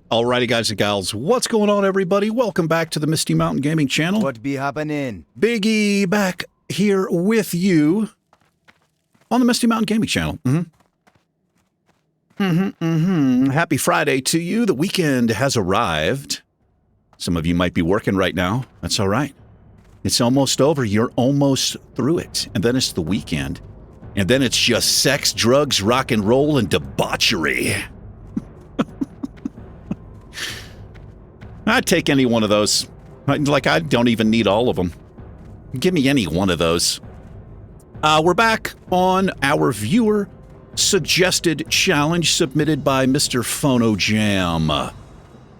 Alrighty, guys and gals, what's going on, everybody? Welcome back to the Misty Mountain Gaming Channel. What be happening? Biggie back here with you on the Misty Mountain Gaming Channel. Happy Friday to you. The weekend has arrived. Some of you might be working right now. That's all right. It's almost over. You're almost through it. And then it's the weekend. And then it's just sex, drugs, rock and roll, and debauchery. I'd take any one of those. Like, I don't even need all of them. Give me any one of those. We're back on our viewer-suggested challenge submitted by Mr. PhonoJam.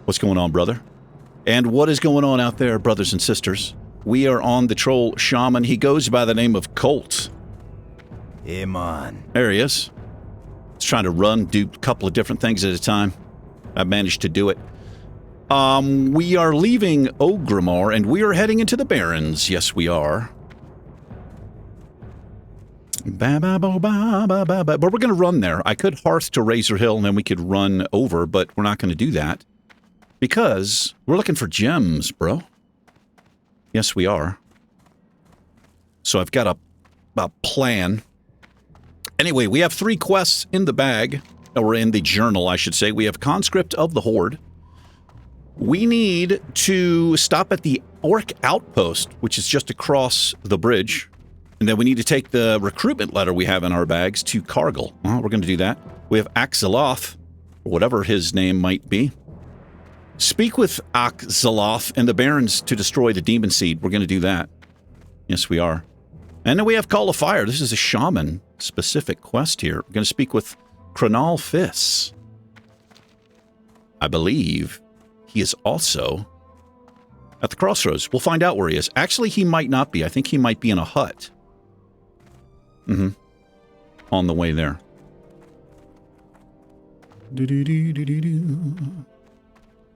What's going on, brother? And what is going on out there, brothers and sisters? We are on the Troll Shaman. He goes by the name of Colt. Hey, man. There he is. He's trying to do a couple of different things at a time. I managed to do it. We are leaving Ogrimmar, and we are heading into the Barrens. Yes, we are. But we're going to run there. I could hearth to Razor Hill, and then we could run over, but we're not going to do that. Because we're looking for gems, bro. Yes, we are. So I've got a plan. Anyway, we have 3 quests in the bag, or in the journal, I should say. We have Conscript of the Horde. We need to stop at the Orc Outpost, which is just across the bridge. And then we need to take the recruitment letter we have in our bags to Cargill. Well, we're going to do that. We have Axeloth, or whatever his name might be. Speak with Axeloth and the Barons to destroy the Demon Seed. We're going to do that. Yes, we are. And then we have Call of Fire. This is a shaman-specific quest here. We're going to speak with Cronal Fiss. I believe he is also at the crossroads. We'll find out where he is. Actually, he might not be. I think he might be in a hut. On the way there.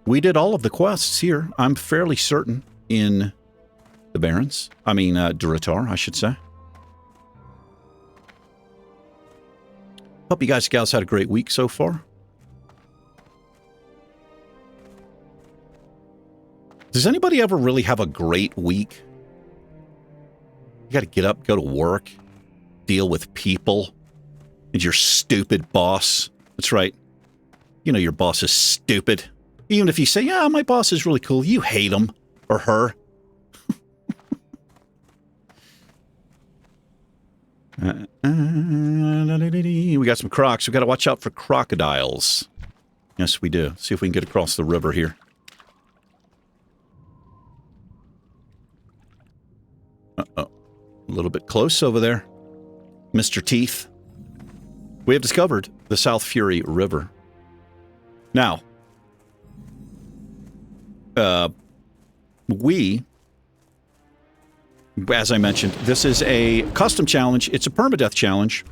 We did all of the quests here. I'm fairly certain in the Barrens. I mean, Duratar, I should say. Hope you guys and gals had a great week so far. Does anybody ever really have a great week? You got to get up, go to work, deal with people, and your stupid boss. That's right. You know your boss is stupid. Even if you say, yeah, my boss is really cool, you hate him or her. We got some crocs. We got to watch out for crocodiles. Yes, we do. See if we can get across the river here. Uh-oh. A little bit close over there. Mr. Teeth. We have discovered the South Fury River. Now, as I mentioned, this is a custom challenge. It's a permadeath challenge.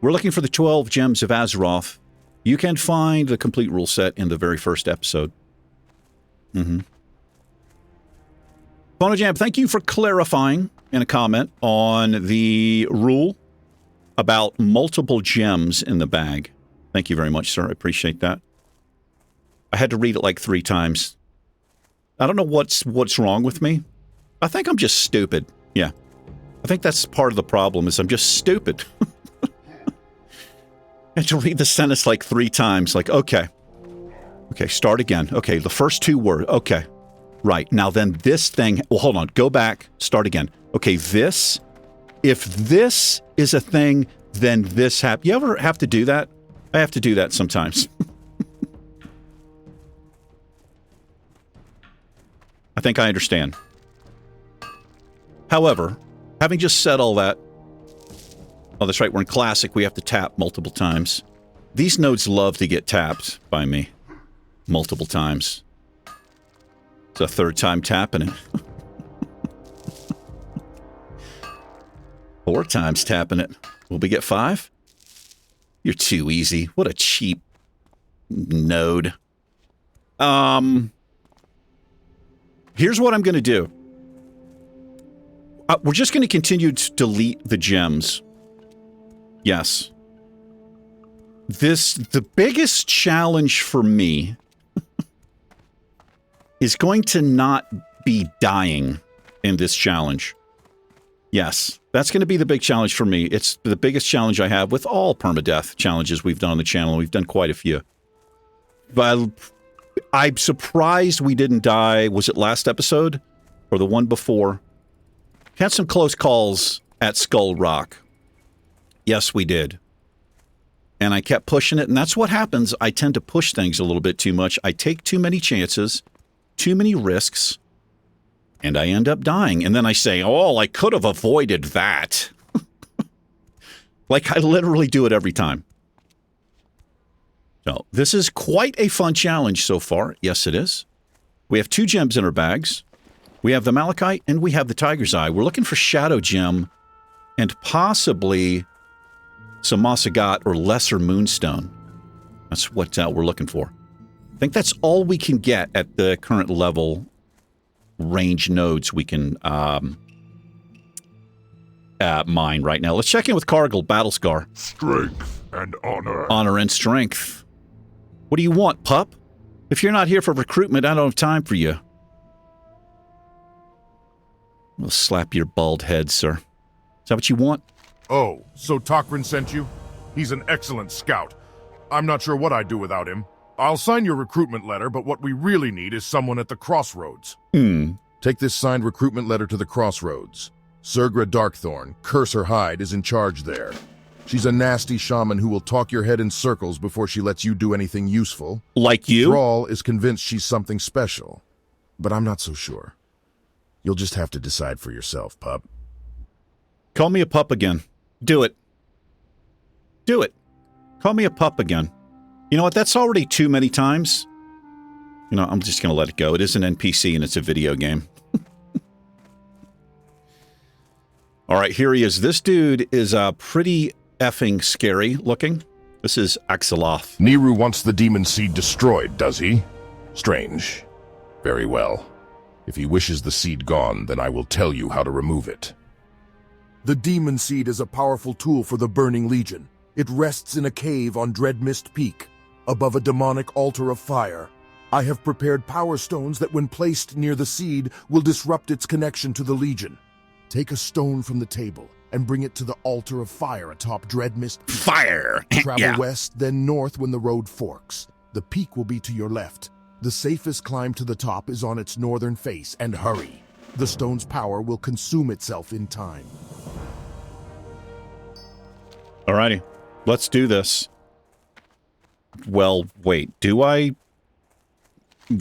We're looking for the 12 gems of Azeroth. You can find the complete rule set in the very first episode. PhonoJam, thank you for clarifying in a comment on the rule about multiple gems in the bag. Thank you very much, sir. I appreciate that. I had to read it like 3 times. I don't know what's wrong with me. I think I'm just stupid. Yeah. I think that's part of the problem, is I'm just stupid. I had to read the sentence like 3 times. Like, okay. Okay, start again. Okay, the first 2 words. Okay. Right. Now then this thing... Well, hold on. Go back. Start again. Okay, this... If this is a thing, then this happens. You ever have to do that? I have to do that sometimes. I think I understand. However, having just said all that... Oh, that's right. We're in Classic. We have to tap multiple times. These nodes love to get tapped by me. Multiple times. It's a 3rd time tapping it. 4 times tapping it. Will we get 5? You're too easy. What a cheap node. Here's what I'm going to do. We're just going to continue to delete the gems. Yes. The biggest challenge for me is going to not be dying in this challenge. Yes, that's going to be the big challenge for me. It's the biggest challenge I have with all permadeath challenges we've done on the channel. We've done quite a few. But I'm surprised we didn't die. Was it last episode or the one before? Had some close calls at Skull Rock. Yes, we did. And I kept pushing it, and that's what happens. I tend to push things a little bit too much. I take too many chances, too many risks, and I end up dying. And then I say, oh, I could have avoided that. Like, I literally do it every time. So, this is quite a fun challenge so far. Yes, it is. We have 2 gems in our bags. We have the Malachite, and we have the Tiger's Eye. We're looking for Shadow Gem, and possibly some Masagat or Lesser Moonstone. That's what we're looking for. I think that's all we can get at the current level range nodes we can mine right now. Let's check in with Cargill, Battlescar. Strength and honor. Honor and strength. What do you want, pup? If you're not here for recruitment, I don't have time for you. We'll slap your bald head, sir. Is that what you want? Oh, so Takrin sent you? He's an excellent scout. I'm not sure what I'd do without him. I'll sign your recruitment letter, but what we really need is someone at the crossroads. Take this signed recruitment letter to the crossroads. Sergra Darkthorn, curse her hide, is in charge there. She's a nasty shaman who will talk your head in circles before she lets you do anything useful. Like you? Thrall is convinced she's something special, but I'm not so sure. You'll just have to decide for yourself, pup. Call me a pup again. Do it. Do it. Call me a pup again. You know what? That's already too many times. You know, I'm just going to let it go. It is an NPC and it's a video game. All right, here he is. This dude is pretty effing scary looking. This is Axeloth. Niru wants the demon seed destroyed, does he? Strange. Very well. If he wishes the seed gone, then I will tell you how to remove it. The demon seed is a powerful tool for the Burning Legion. It rests in a cave on Dreadmist Peak, above a demonic altar of fire. I have prepared power stones that when placed near the seed will disrupt its connection to the Legion. Take a stone from the table and bring it to the altar of fire atop Dreadmist Peak. Fire! Travel Yeah. west, then north when the road forks. The peak will be to your left. The safest climb to the top is on its northern face, and hurry. The stone's power will consume itself in time. Alrighty. Let's do this. Well, wait. Do I...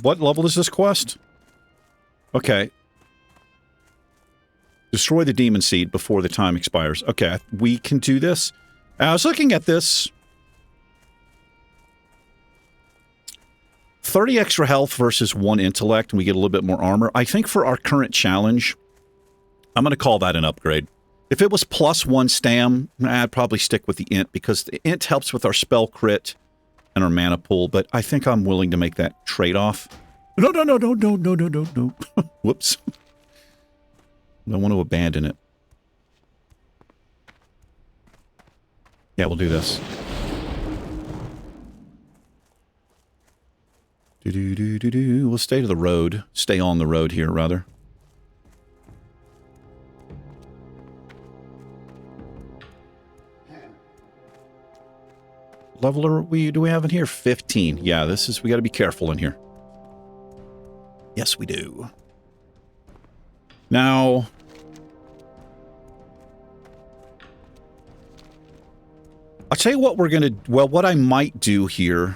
What level is this quest? Okay. Destroy the demon seed before the time expires. Okay, we can do this. I was looking at this. 30 extra health versus 1 intellect, and we get a little bit more armor. I think for our current challenge, I'm going to call that an upgrade. If it was plus 1 stam, I'd probably stick with the int, because the int helps with our spell crit and our mana pool, but I think I'm willing to make that trade-off. No. Whoops. I don't want to abandon it. Yeah, we'll do this. We'll stay to the road. Stay on the road here, rather. Level do we have in here? 15. Yeah, this is, we got to be careful in here. Yes, we do. Now, I'll tell you what we're going to, well, what I might do here,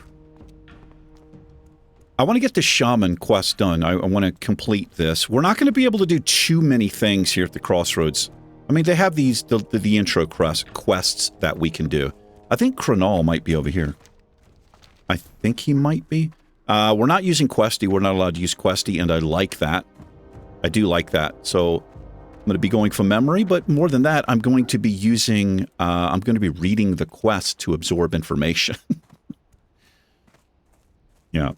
I want to get the shaman quest done. I want to complete this. We're not going to be able to do too many things here at the crossroads. I mean, they have these, the intro quests that we can do. I think Kranal might be over here. I think he might be. We're not using Questy. We're not allowed to use Questy, and I like that. I do like that. So going to be going from memory, but more than that, I'm going to be using, I'm going to be reading the quest to absorb information. Yeah.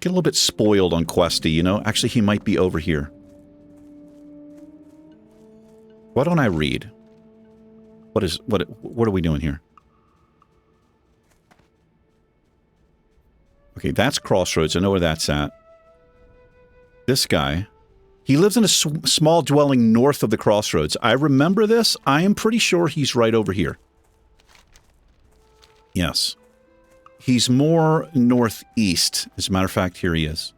Get a little bit spoiled on Questy, you know? Actually, he might be over here. Why don't I read? What are we doing here? Okay, that's Crossroads. I know where that's at. This guy, he lives in a small dwelling north of the Crossroads. I remember this. I am pretty sure he's right over here. Yes. He's more northeast. As a matter of fact, here he is.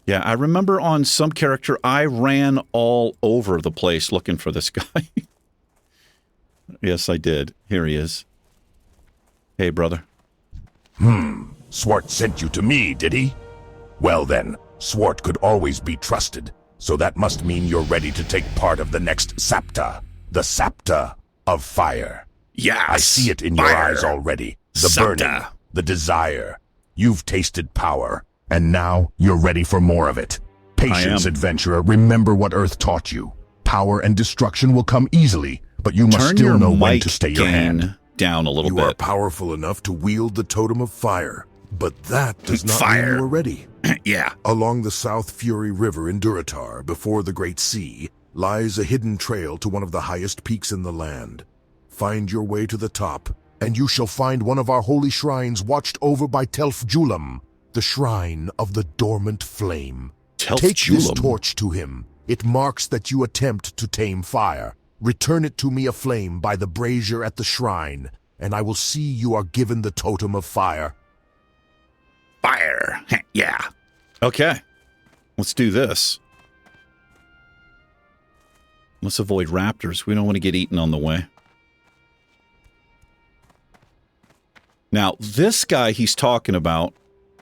Yeah, I remember on some character, I ran all over the place looking for this guy. Yes, I did. Here he is. Hey, brother. Swart sent you to me, did he? Well then, Swart could always be trusted, so that must mean you're ready to take part of the next Sapta, the Sapta of Fire. Yes! I see it in your eyes already. The Sapta. burning, the desire. You've tasted power, and now you're ready for more of it. Patience, adventurer, remember what Earth taught you. Power and destruction will come easily, but you must Turn still your know when mic to stay your hand. gain down a little You are bit. powerful enough to wield the Totem of Fire, but that does not Fire. mean you are ready. Yeah. Along the South Fury River in Durotar, before the Great Sea, lies a hidden trail to one of the highest peaks in the land. Find your way to the top, and you shall find one of our holy shrines watched over by Telf Julam, the shrine of the dormant flame. Telf Take this Julam. torch to him. It marks that you attempt to tame fire. Return it to me aflame by the brazier at the shrine, and I will see you are given the Totem of Fire. Fire. Yeah. Okay. Let's do this. Let's avoid raptors. We don't want to get eaten on the way. Now, this guy he's talking about,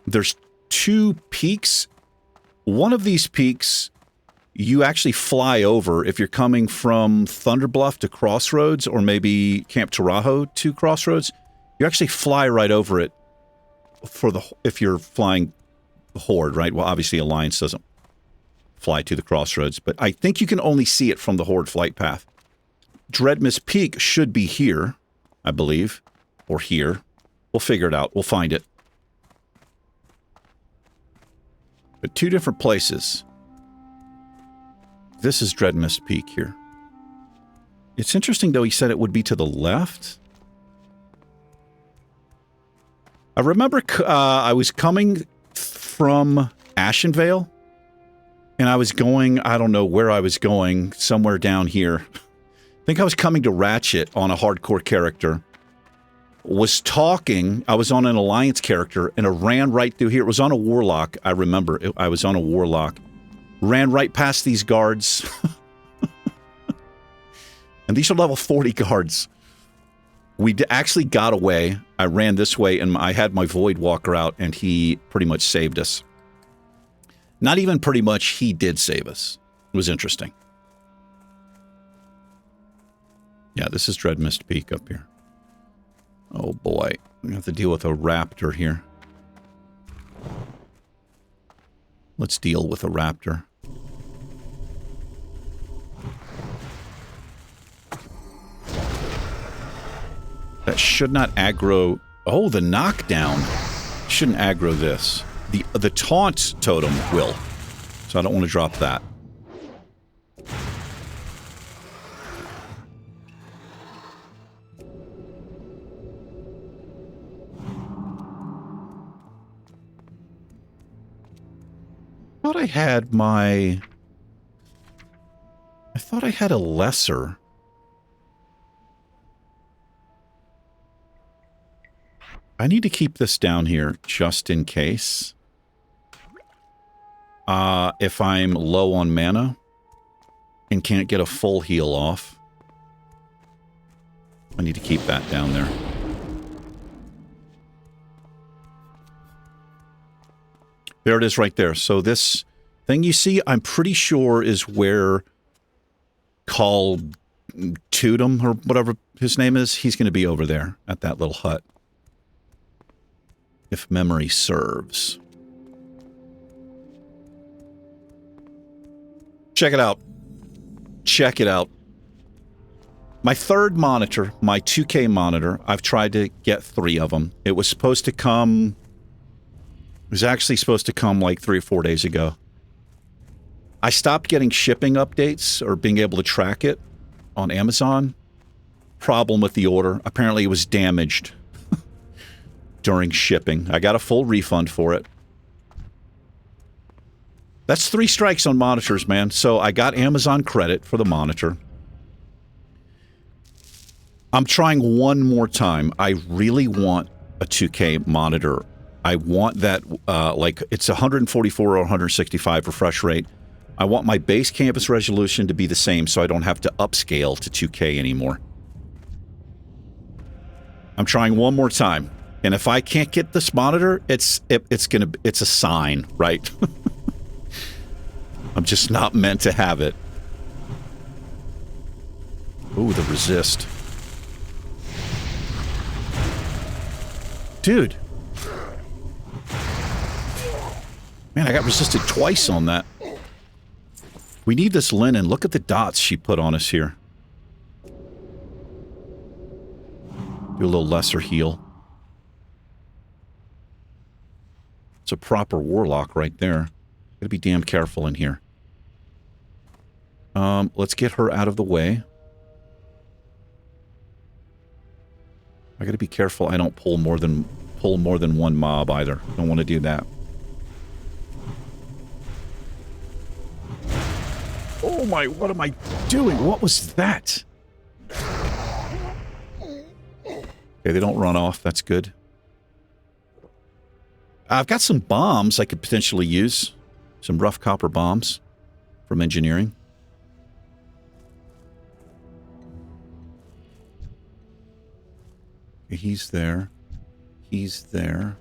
there's 2 peaks. One of these peaks, you actually fly over if you're coming from Thunderbluff to Crossroads, or maybe Camp Tarajo to Crossroads. You actually fly right over it for if you're flying the Horde, right? Well, obviously Alliance doesn't fly to the Crossroads, but I think you can only see it from the Horde flight path. Dreadmist Peak should be here, I believe, or here. We'll figure it out. We'll find it. But 2 different places. This is Dreadmist Peak here. It's interesting, though, he said it would be to the left. I remember I was coming from Ashenvale, and I was going, I don't know where I was going, somewhere down here. I think I was coming to Ratchet on a hardcore character. Was talking, I was on an Alliance character, and it ran right through here. It was on a Warlock, I remember. I was on a Warlock. Ran right past these guards. And these are level 40 guards. We actually got away. I ran this way, and I had my Void Walker out, and he pretty much saved us. Not even pretty much, he did save us. It was interesting. Yeah, this is Dreadmist Peak up here. Oh boy, we have to deal with a raptor here. Let's deal with a raptor. That should not aggro... Oh, the knockdown shouldn't aggro this. The taunt totem will. So I don't want to drop that. I thought I had a lesser. I need to keep this down here just in case. If I'm low on mana and can't get a full heal off, I need to keep that down there. There it is right there. So this thing you see, I'm pretty sure is where called Tudum or whatever his name is. He's going to be over there at that little hut. If memory serves. Check it out. Check it out. My third monitor, my 2K monitor, I've tried to get 3 of them. It was supposed to come... It was actually supposed to come like 3 or 4 days ago. I stopped getting shipping updates or being able to track it on Amazon. Problem with the order. Apparently it was damaged during shipping. I got a full refund for it. That's 3 strikes on monitors, man. So I got Amazon credit for the monitor. I'm trying one more time. I really want a 2K monitor. I want that, like, it's 144 or 165 refresh rate. I want my base campus resolution to be the same so I don't have to upscale to 2K anymore. I'm trying one more time. And if I can't get this monitor, it's a sign, right? I'm just not meant to have it. Ooh, the resist. Dude. Man, I got resisted twice on that. We need this linen. Look at the dots she put on us here. Do a little lesser heal. It's a proper warlock right there. Gotta be damn careful in here. Let's get her out of the way. I gotta be careful I don't pull more than one mob either. Don't want to do that. Oh my, what am I doing? What was that? Okay, they don't run off. That's good. I've got some bombs I could potentially use. Some rough copper bombs from engineering. Okay, he's there. He's there.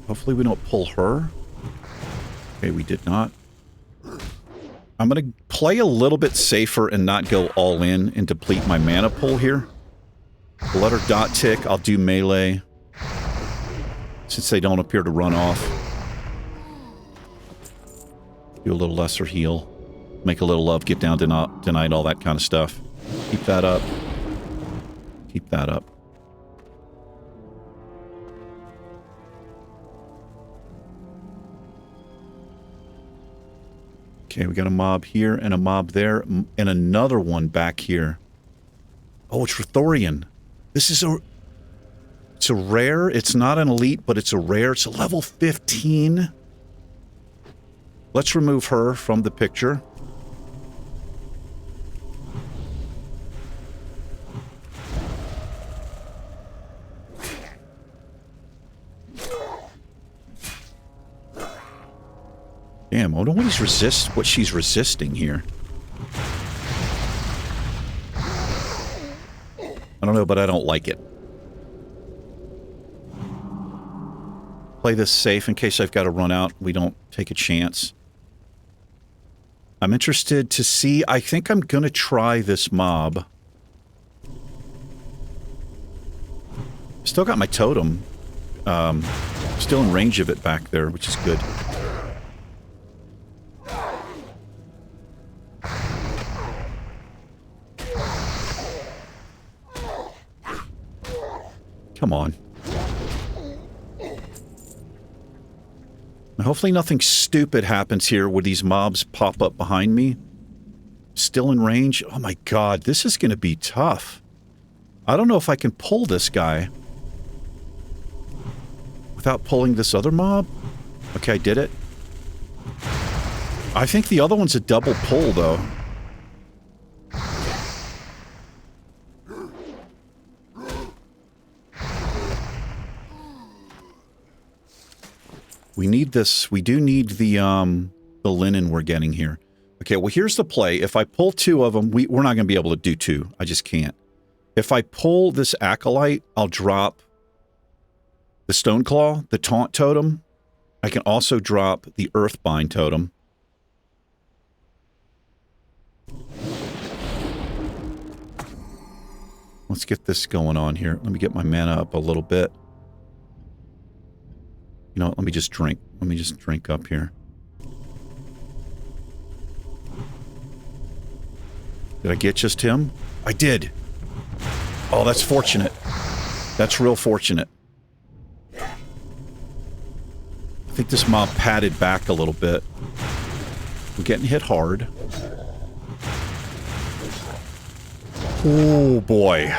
Hopefully we don't pull her. Okay, we did not. I'm going to play a little bit safer and not go all in and deplete my mana pool here. I'll let her dot tick. I'll do melee. Since they don't appear to run off. Do a little lesser heal. Make a little love, get down, denied, all that kind of stuff. Keep that up. Keep that up. Okay, we got a mob here and a mob there and another one back here. Oh, it's Rithorian. This is a... It's a rare. It's not an elite, but it's a rare. It's a level 15. Let's remove her from the picture. Damn, I don't know what she's resisting here. I don't know, but I don't like it. Play this safe in case I've got to run out. We don't take a chance. I'm interested to see. I think I'm going to try this mob. Still got my totem. Still in range of it back there, which is good. Come on. Hopefully nothing stupid happens here where these mobs pop up behind me. Still in range. Oh my god, this is going to be tough. I don't know if I can pull this guy without pulling this other mob. Okay, I did it. I think the other one's a double pull, though. We need this. We do need the linen we're getting here. Okay, well, here's the play. If I pull 2 of them, we're not going to be able to do 2. I just can't. If I pull this Acolyte, I'll drop the Stoneclaw, the Taunt Totem. I can also drop the Earthbind Totem. Let's get this going on here. Let me get my mana up a little bit. You know what? Let me just drink. Let me just drink up here. Did I get just him? I did. Oh, that's fortunate. That's real fortunate. I think this mob padded back a little bit. We're getting hit hard. Oh, boy.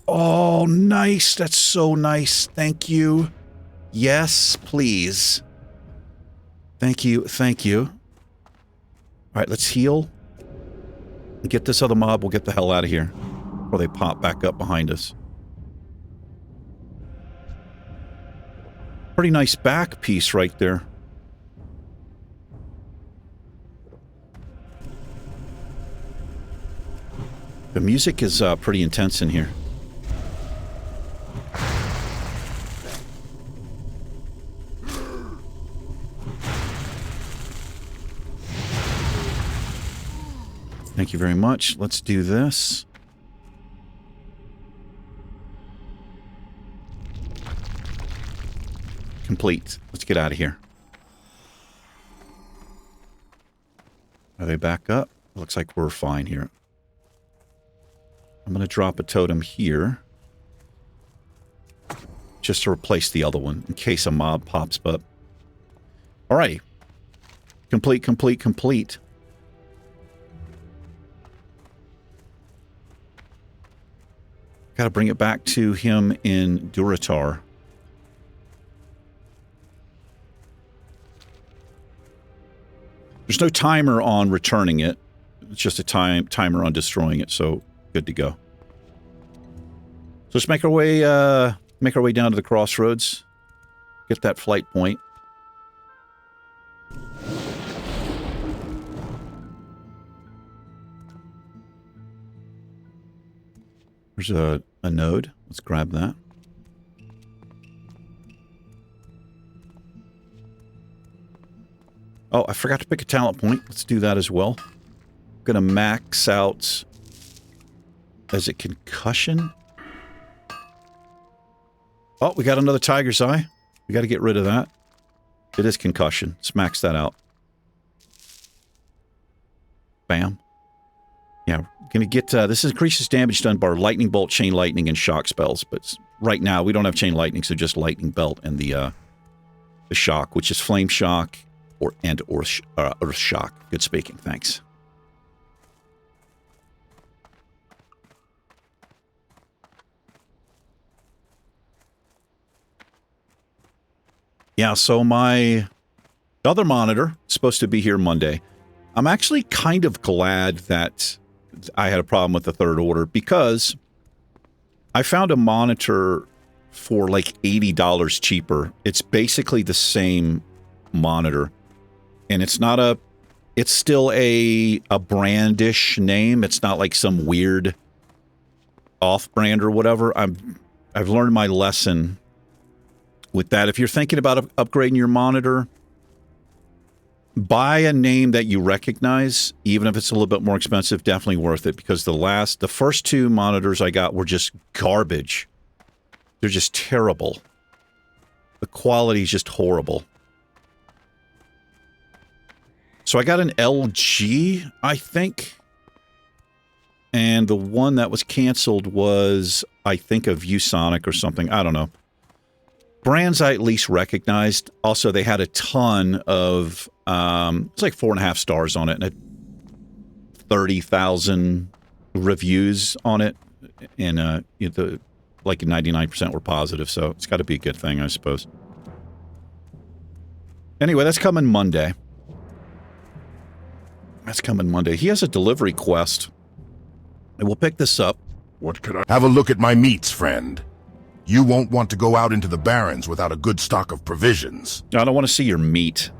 Oh, nice. That's so nice. Thank you. Yes, please. Thank you. Thank you. All right, let's heal. Get this other mob. We'll get the hell out of here before they pop back up behind us. Pretty nice back piece right there. The music is pretty intense in here. Thank you very much. Let's do this. Complete. Let's get out of here. Are they back up? Looks like we're fine here. I'm going to drop a totem here. Just to replace the other one in case a mob pops up. Alrighty. Complete, complete, complete. Got to bring it back to him in Duratar. There's no timer on returning it. It's just a timer on destroying it, so good to go. So let's make our way down to the crossroads. Get that flight point. There's a node. Let's grab that. Oh, I forgot to pick a talent point. Let's do that as well. I'm going to max out as a concussion. Oh, we got another tiger's eye. We got to get rid of that. It is concussion. Let's max that out. Bam. Yeah, going to get... this increases damage done by lightning bolt, chain lightning, and shock spells. But right now, we don't have chain lightning, so just lightning belt and the shock, which is flame shock or earth shock. Good speaking. Thanks. Yeah, so my other monitor is supposed to be here Monday. I'm actually kind of glad that I had a problem with the third order because I found a monitor for like $80 cheaper. It's basically the same monitor. And it's not a... It's still a brandish name. It's not like some weird off-brand or whatever. I've learned my lesson with that. If you're thinking about upgrading your monitor, buy a name that you recognize, even if it's a little bit more expensive. Definitely worth it, because the first two monitors I got were just garbage. They're just terrible. The quality is just horrible. So I got an LG, I think. And the one that was canceled was, I think, a ViewSonic or something. I don't know. Brands I at least recognized. Also, they had a ton of, it's like 4.5 stars on it, and 30,000 reviews on it, and like 99% were positive, so it's got to be a good thing, I suppose. Anyway, that's coming Monday. That's coming Monday. He has a delivery quest, and we'll pick this up. What could I... Have a look at my meats, friend. You won't want to go out into the barrens without a good stock of provisions. I don't want to see your meat.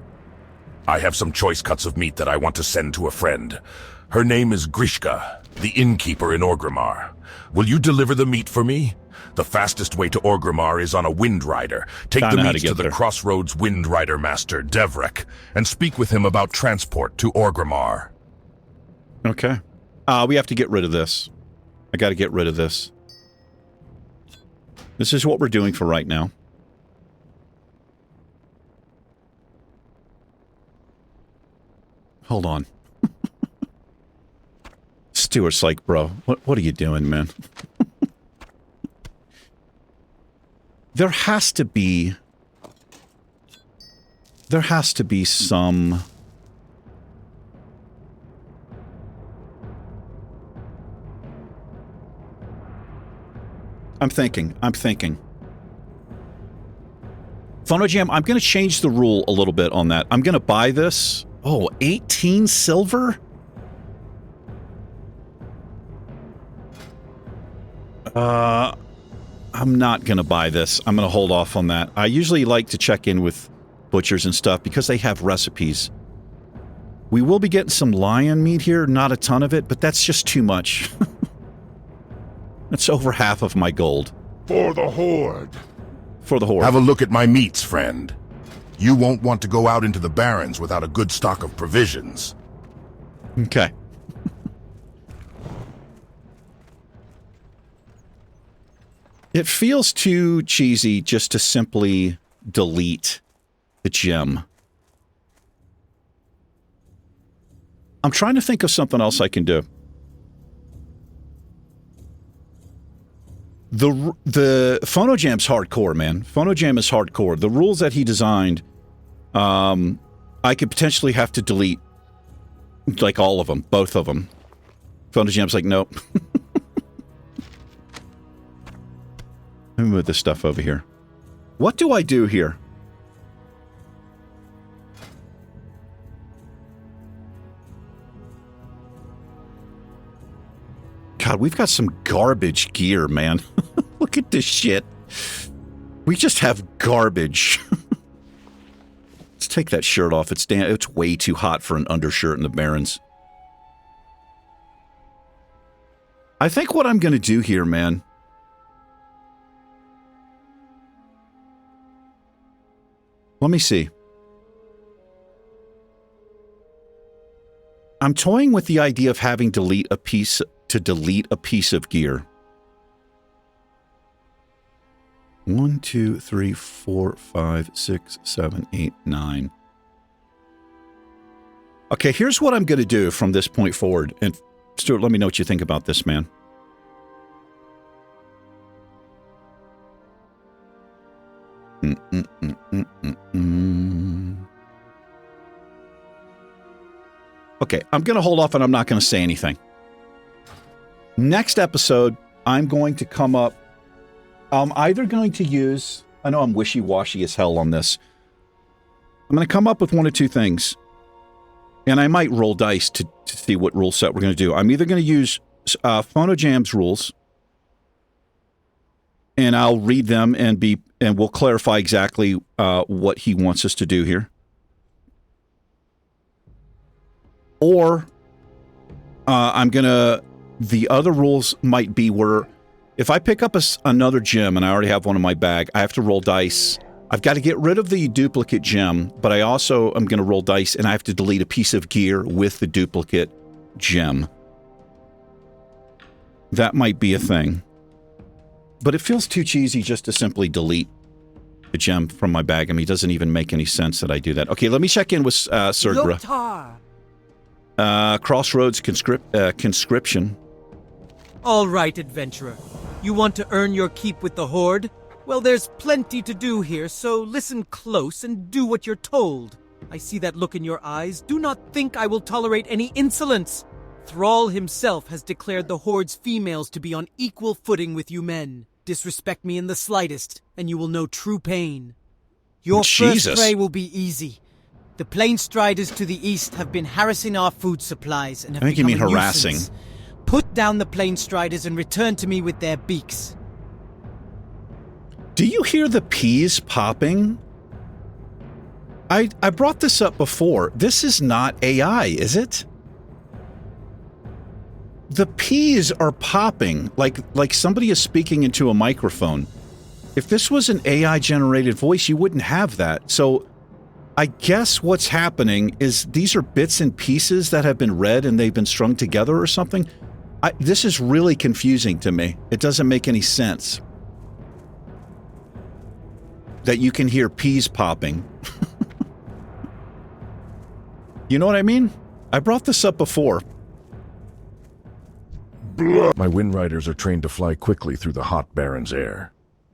I have some choice cuts of meat that I want to send to a friend. Her name is Grishka, the innkeeper in Orgrimmar. Will you deliver the meat for me? The fastest way to Orgrimmar is on a Wind Rider. Take the meat to the Crossroads Wind Rider Master, Devrek, and speak with him about transport to Orgrimmar. Okay. We have to get rid of this. I got to get rid of this. This is what we're doing for right now. Hold on. Stuart's like, bro, what are you doing, man? There has to be some... I'm thinking. PhonoJam, I'm going to change the rule a little bit on that. I'm going to buy this. Oh, 18 silver? I'm not going to buy this. I'm going to hold off on that. I usually like to check in with butchers and stuff because they have recipes. We will be getting some lion meat here. Not a ton of it, but that's just too much. That's over half of my gold. For the Horde. For the Horde. Have a look at my meats, friend. You won't want to go out into the barrens without a good stock of provisions. Okay. It feels too cheesy just to simply delete the gem. I'm trying to think of something else I can do. The PhonoJam's hardcore, man. PhonoJam is hardcore. The rules that he designed, I could potentially have to delete, like, all of them, both of them. PhonoJam's like, nope. Let me move this stuff over here. What do I do here? God, we've got some garbage gear, man. Look at this shit. We just have garbage. Let's take that shirt off. It's way too hot for an undershirt in the Barrens. I think what I'm going to do here, man... Let me see. I'm toying with the idea of having to delete a piece of gear. 1, 2, 3, 4, 5, 6, 7, 8, 9. Okay, here's what I'm going to do from this point forward. And Stuart, let me know what you think about this, man. Okay, I'm going to hold off and I'm not going to say anything. Next episode, I'm going to come up... I'm either going to use... I know I'm wishy-washy as hell on this. I'm going to come up with one of two things. And I might roll dice to see what rule set we're going to do. I'm either going to use PhonoJam's rules, and I'll read them and we'll clarify exactly what he wants us to do here. Or I'm going to... The other rules might be where if I pick up another gem and I already have one in my bag, I have to roll dice. I've got to get rid of the duplicate gem, but I also am going to roll dice and I have to delete a piece of gear with the duplicate gem. That might be a thing. But it feels too cheesy just to simply delete the gem from my bag. I mean, it doesn't even make any sense that I do that. Okay, let me check in with Sergra. Crossroads conscription. All right, adventurer. You want to earn your keep with the Horde? Well, there's plenty to do here, so listen close and do what you're told. I see that look in your eyes. Do not think I will tolerate any insolence. Thrall himself has declared the Horde's females to be on equal footing with you men. Disrespect me in the slightest, and you will know true pain. Your first prey will be easy. The Plain Striders to the east have been harassing our food supplies and have become a harassing. nuisance. Put down the Plain Striders and return to me with their beaks. Do you hear the peas popping? I brought this up before. This is not AI, is it? The peas are popping like somebody is speaking into a microphone. If this was an AI-generated voice, you wouldn't have that. So I guess what's happening is these are bits and pieces that have been read and they've been strung together or something. This is really confusing to me. It doesn't make any sense. That you can hear peas popping. You know what I mean? I brought this up before. My Wind Riders are trained to fly quickly through the hot Baron's air.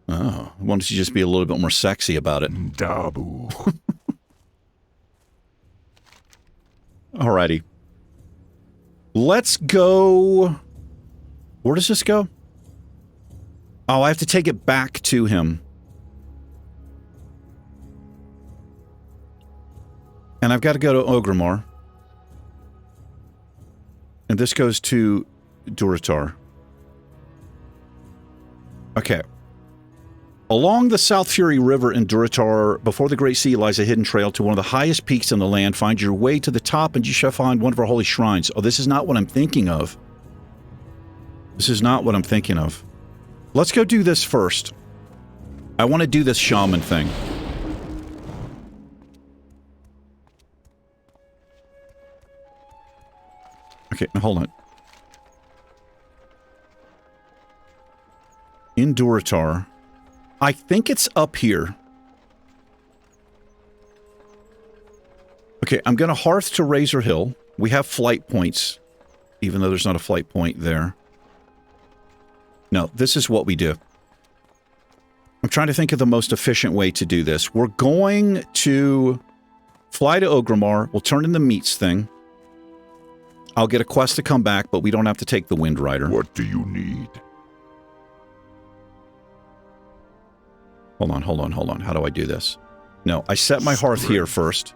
Oh, why don't you just be a little bit more sexy about it? Dabu. Alrighty. Let's go... Where does this go? Oh, I have to take it back to him. And I've got to go to Orgrimmar. And this goes to Durotar. Okay. Along the South Fury River in Durotar, before the Great Sea, lies a hidden trail to one of the highest peaks in the land. Find your way to the top and you shall find one of our holy shrines. Oh, this is not what I'm thinking of. This is not what I'm thinking of. Let's go do this first. I want to do this shaman thing. Okay, now hold on. In Durotar. I think it's up here. Okay, I'm going to hearth to Razor Hill. We have flight points, even though there's not a flight point there. No, this is what we do. I'm trying to think of the most efficient way to do this. We're going to fly to Orgrimmar. We'll turn in the meats thing. I'll get a quest to come back, but we don't have to take the Wind Rider. What do you need? Hold on, hold on, hold on. How do I do this? No, I set my hearth here first.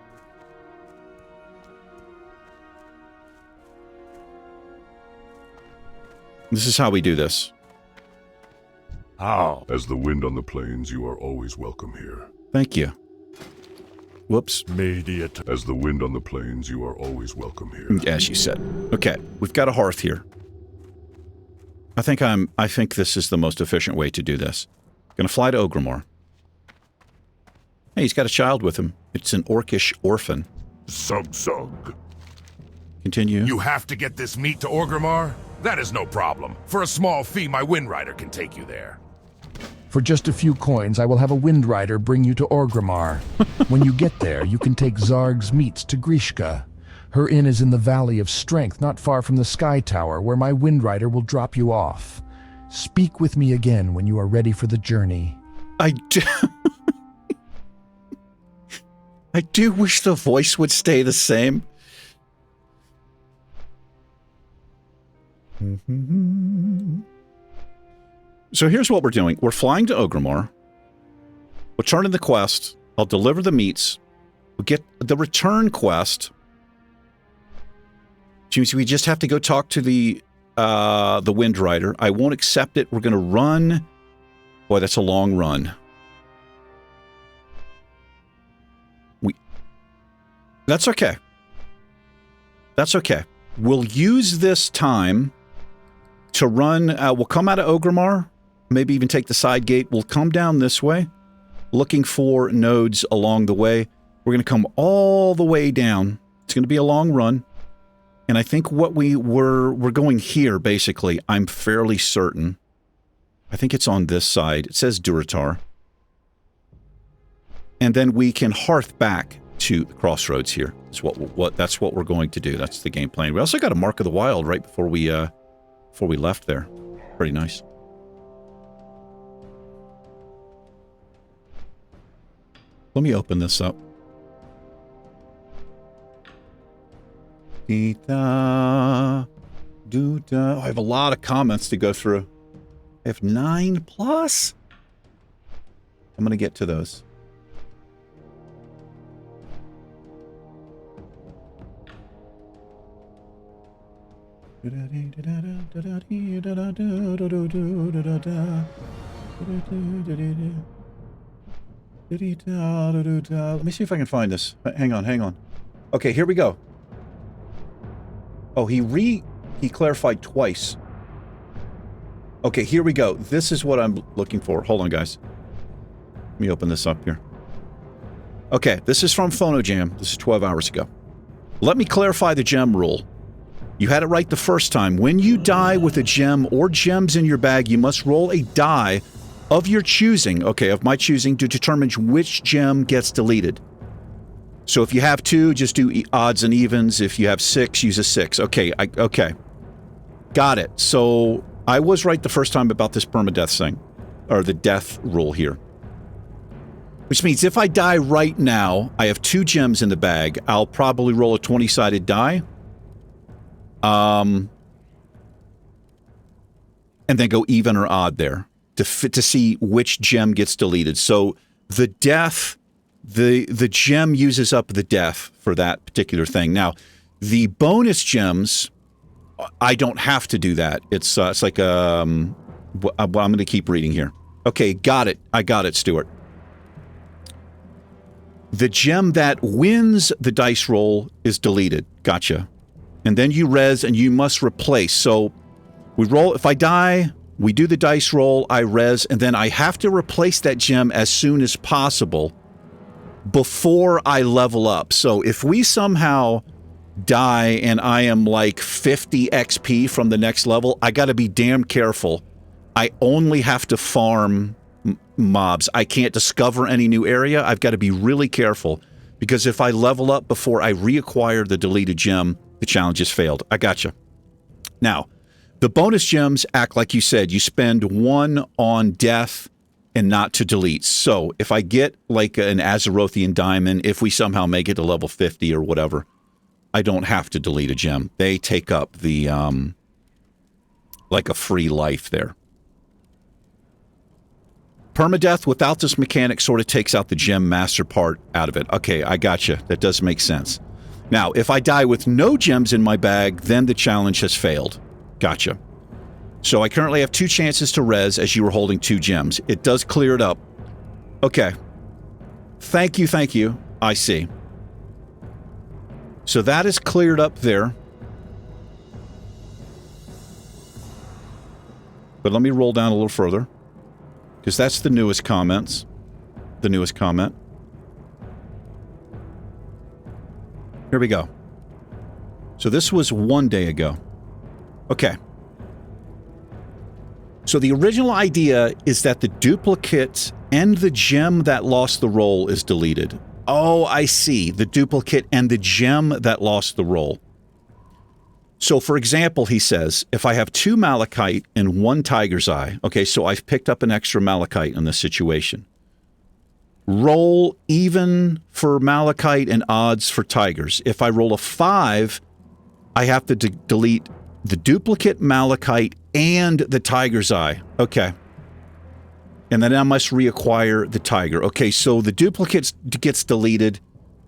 This is how we do this. How? As the wind on the plains, you are always welcome here. Thank you. Whoops. Mediate. As the wind on the plains, you are always welcome here. As you said. Okay, we've got a hearth here. I think this is the most efficient way to do this. Gonna fly to Orgrimmar. Hey, he's got a child with him. It's an orcish orphan. Zug. Continue. You have to get this meat to Orgrimmar? That is no problem. For a small fee, my Wind Rider can take you there. For just a few coins, I will have a Wind Rider bring you to Orgrimmar. When you get there, you can take Zarg's meats to Grishka. Her inn is in the Valley of Strength, not far from the Sky Tower, where my Wind Rider will drop you off. Speak with me again when you are ready for the journey. I do wish the voice would stay the same. So here's what we're doing. We're flying to Orgrimmar. We'll turn in the quest. I'll deliver the meats. We'll get the return quest. Which means we just have to go talk to the Wind Rider. I won't accept it. We're going to run. Boy, that's a long run. That's okay. That's okay. We'll use this time to run. We'll come out of Orgrimmar. Maybe even take the side gate. We'll come down this way, looking for nodes along the way. We're going to come all the way down. It's going to be a long run. And I think what we're going here, basically. I'm fairly certain. I think it's on this side. It says Durotar. And then we can hearth back to the crossroads here. That's what we're going to do. That's the game plan. We also got a Mark of the Wild right before we left there. Pretty nice. Let me open this up. I have a lot of comments to go through. I have 9+. I'm going to get to those. Let me see if I can find this. Hang on. Okay, here we go. Oh, he clarified twice. Okay, here we go. This is what I'm looking for. Hold on, guys. Let me open this up here. Okay, this is from PhonoJam. This is 12 hours ago. Let me clarify the gem rule. You had it right the first time. When you die with a gem or gems in your bag, you must roll a die of your choosing, okay, of my choosing, to determine which gem gets deleted. So if you have 2, just do odds and evens. If you have 6, use a 6. Okay, okay. Got it. So I was right the first time about this permadeath thing, or the death rule here. Which means if I die right now, I have 2 gems in the bag. I'll probably roll a 20-sided die. And then go even or odd there to see which gem gets deleted. So the death, the gem uses up the death for that particular thing. Now, the bonus gems, I don't have to do that. It's like I'm going to keep reading here. Okay, got it. I got it, Stuart. The gem that wins the dice roll is deleted. Gotcha. And then you res and you must replace. So we roll. If I die, we do the dice roll, I res, and then I have to replace that gem as soon as possible before I level up. So if we somehow die and I am like 50 XP from the next level, I got to be damn careful. I only have to farm mobs. I can't discover any new area. I've got to be really careful because if I level up before I reacquire the deleted gem, the challenge has failed. I gotcha. Now, the bonus gems act like you said. You spend 1 on death and not to delete. So if I get like an Azerothian diamond, if we somehow make it to level 50 or whatever, I don't have to delete a gem. They take up the, like a free life there. Permadeath without this mechanic sort of takes out the gem master part out of it. Okay, I gotcha. That does make sense. Now, if I die with no gems in my bag, then the challenge has failed. Gotcha. So I currently have 2 chances to res as you were holding 2 gems. It does clear it up. Okay. Thank you, thank you. I see. So that is cleared up there. But let me roll down a little further. Because that's the newest comments. The newest comment. Here we go. So this was 1 day ago. Okay. So the original idea is that the duplicate and the gem that lost the roll is deleted. Oh, I see. The duplicate and the gem that lost the roll. So, for example, he says, if I have 2 malachite and 1 tiger's eye, okay, so I've picked up an extra malachite in this situation. Roll even for malachite and odds for tigers. If I roll a 5, I have to delete the duplicate malachite and the tiger's eye. Okay. And then I must reacquire the tiger. Okay, so the duplicate gets deleted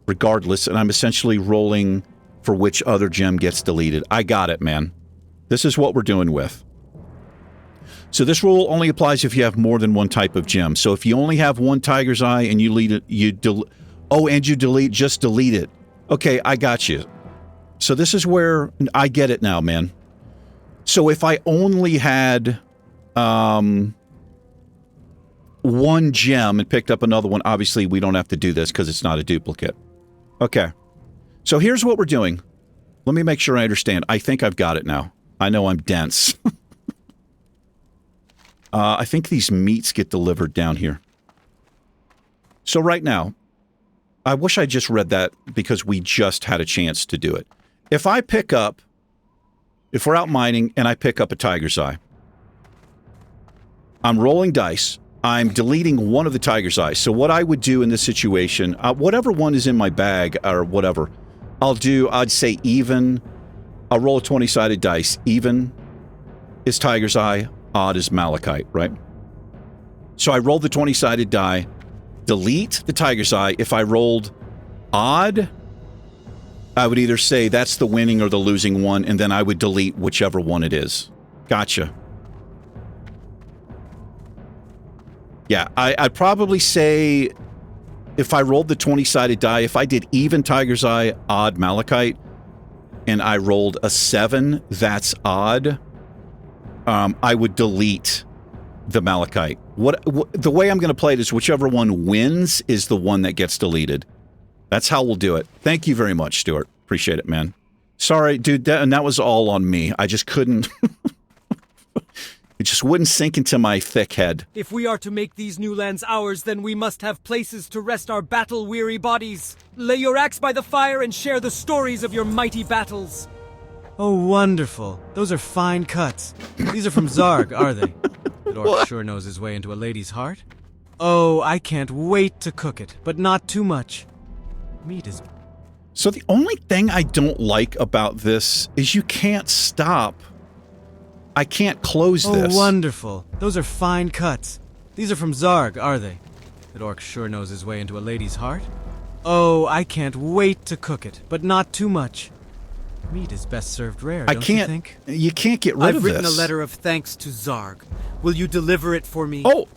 regardless, and I'm essentially rolling for which other gem gets deleted. I got it, man. This is what we're doing with. So this rule only applies if you have more than 1 type of gem. So if you only have 1 tiger's eye and you delete it, just delete it. Okay, I got you. So this is where I get it now, man. So if I only had 1 gem and picked up another one, obviously we don't have to do this because it's not a duplicate. Okay. So here's what we're doing. Let me make sure I understand. I think I've got it now. I know I'm dense. I think these meats get delivered down here. So right now, I wish I just read that because we just had a chance to do it. If we're out mining and I pick up a tiger's eye, I'm rolling dice. I'm deleting 1 of the tiger's eyes. So what I would do in this situation, whatever one is in my bag or whatever, I'd say even. I'll roll a 20-sided dice. Even is tiger's eye, odd is malachite, right? So I rolled the 20-sided die, delete the tiger's eye. If I rolled odd, I would either say that's the winning or the losing one, and then I would delete whichever one it is. Gotcha. Yeah, I'd probably say if I rolled the 20-sided die, if I did even tiger's eye, odd malachite, and I rolled a 7, that's odd, I would delete the malachite. The way I'm going to play it is whichever one wins is the one that gets deleted. That's how we'll do it. Thank you very much, Stuart. Appreciate it, man. Sorry, dude, and that was all on me. I just couldn't... It just wouldn't sink into my thick head. If we are to make these new lands ours, then we must have places to rest our battle-weary bodies. Lay your axe by the fire and share the stories of your mighty battles. Oh, wonderful. Those are fine cuts. These are from Zarg, are they? The orc sure knows his way into a lady's heart. Oh, I can't wait to cook it, but not too much. Meat is... So the only thing I don't like about this is you can't stop. I can't close this. Oh, wonderful. Those are fine cuts. These are from Zarg, are they? That orc sure knows his way into a lady's heart. Oh, I can't wait to cook it, but not too much. Meat is best served rare, don't you think? You can't get rid of this. I've written a letter of thanks to Zarg. Will you deliver it for me? Oh,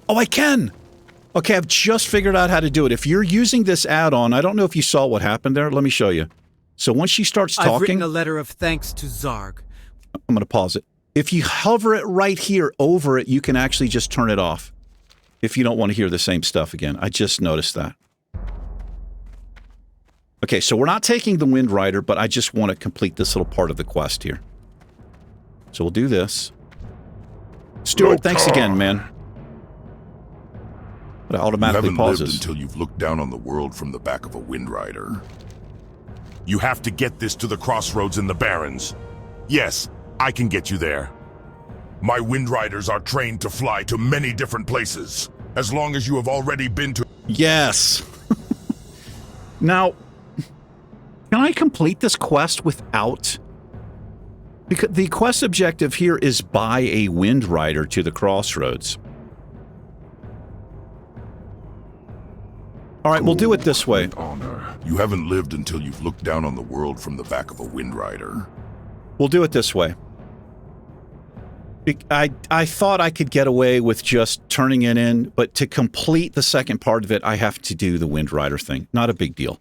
I can. Okay, I've just figured out how to do it. If you're using this add-on, I don't know if you saw what happened there. Let me show you. So once she starts talking... I've written a letter of thanks to Zarg. I'm going to pause it. If you hover it right here over it, you can actually just turn it off. If you don't want to hear the same stuff again. I just noticed that. Okay, so we're not taking the Wind Rider, but I just want to complete this little part of the quest here. So we'll do this. Stuart, thanks again, man. But it automatically pauses. You haven't lived until you've looked down on the world from the back of a Wind Rider. You have to get this to the crossroads in the Barrens. Yes, I can get you there. My Wind Riders are trained to fly to many different places, as long as you have already been to... Yes. Now, can I complete this quest without... Because the quest objective here is buy a Wind Rider to the crossroads. All right, we'll do it this way. Honor. You haven't lived until you've looked down on the world from the back of a Wind Rider. We'll do it this way. I thought I could get away with just turning it in, but to complete the second part of it, I have to do the Wind Rider thing. Not a big deal.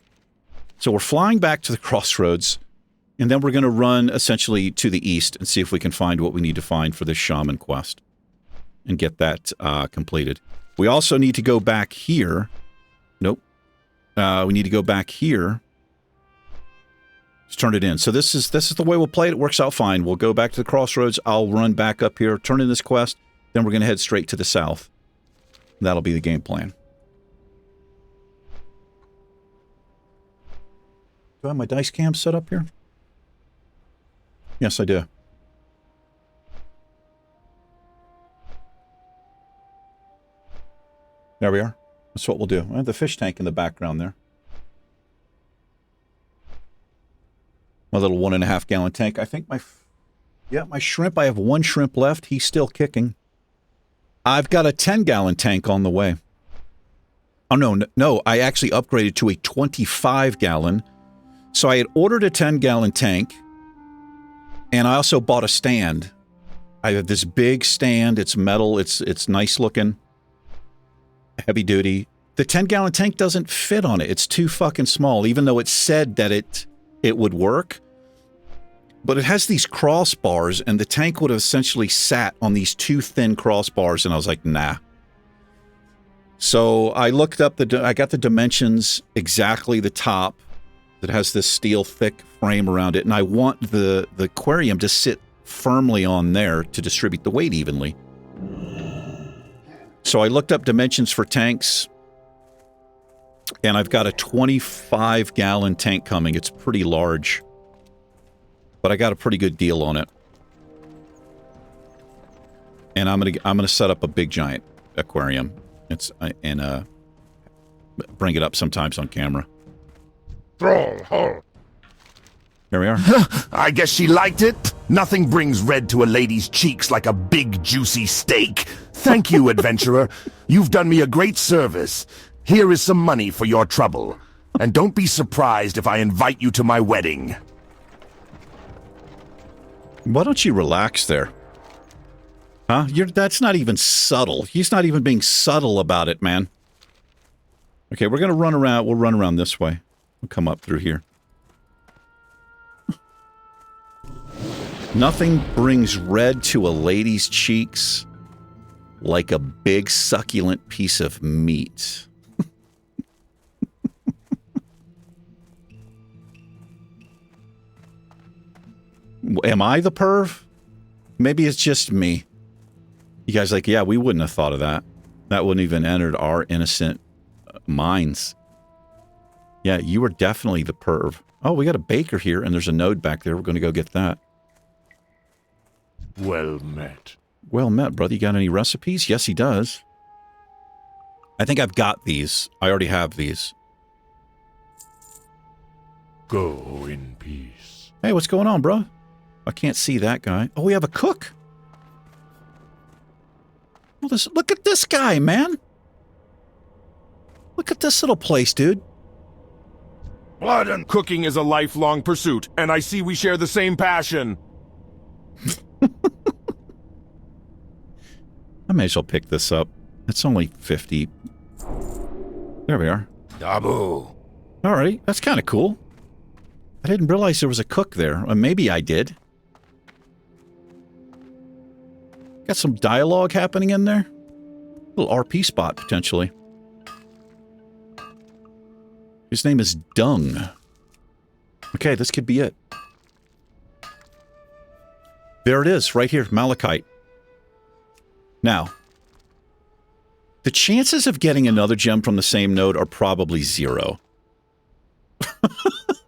So we're flying back to the crossroads, and then we're going to run essentially to the east and see if we can find what we need to find for this shaman quest and get that completed. We also need to go back here. Nope. We need to go back here. Just turn it in. So this is the way we'll play it. It works out fine. We'll go back to the crossroads. I'll run back up here, turn in this quest. Then we're going to head straight to the south. That'll be the game plan. Do I have my dice cam set up here? Yes, I do. There we are. That's what we'll do. I have the fish tank in the background there. My little 1.5 gallon tank. I think my shrimp, I have 1 shrimp left. He's still kicking. I've got a 10 gallon tank on the way. Oh, no, I actually upgraded to a 25 gallon. So I had ordered a 10 gallon tank, and I also bought a stand. I have this big stand. It's metal. It's nice looking. Heavy duty. The 10 gallon tank doesn't fit on it. It's too fucking small, even though it said that it would work. But it has these crossbars, and the tank would have essentially sat on these 2 thin crossbars, and I was like, nah. So I looked up I got the dimensions, exactly the top that has this steel thick frame around it, and I want the aquarium to sit firmly on there to distribute the weight evenly. So I looked up dimensions for tanks, and I've got a 25 gallon tank coming. It's pretty large, but I got a pretty good deal on it. And I'm gonna set up a big giant aquarium. Bring it up sometimes on camera. Here we are. I guess she liked it. Nothing brings red to a lady's cheeks like a big, juicy steak. Thank you, adventurer. You've done me a great service. Here is some money for your trouble. And don't be surprised if I invite you to my wedding. Why don't you relax there? Huh? That's not even subtle. He's not even being subtle about it, man. Okay, we're going to run around. We'll run around this way. We'll come up through here. Nothing brings red to a lady's cheeks like a big succulent piece of meat. Am I the perv? Maybe it's just me. You guys like, yeah, we wouldn't have thought of that. That wouldn't even entered our innocent minds. Yeah, you were definitely the perv. Oh, we got a baker here, and there's a node back there. We're going to go get that. Well met. Well met, brother. You got any recipes? Yes, he does. I think I've got these. I already have these. Go in peace. Hey, what's going on, bro? I can't see that guy. Oh, we have a cook. Well, look at this guy, man. Look at this little place, dude. Blood and cooking is a lifelong pursuit, and I see we share the same passion. I may as well pick this up. It's only 50. There we are. Dabu. All right, that's kind of cool. I didn't realize there was a cook there. Or maybe I did. Got some dialogue happening in there. Little RP spot, potentially. His name is Dung. Okay, this could be it. There it is, right here, Malachite. Now, the chances of getting another gem from the same node are probably 0.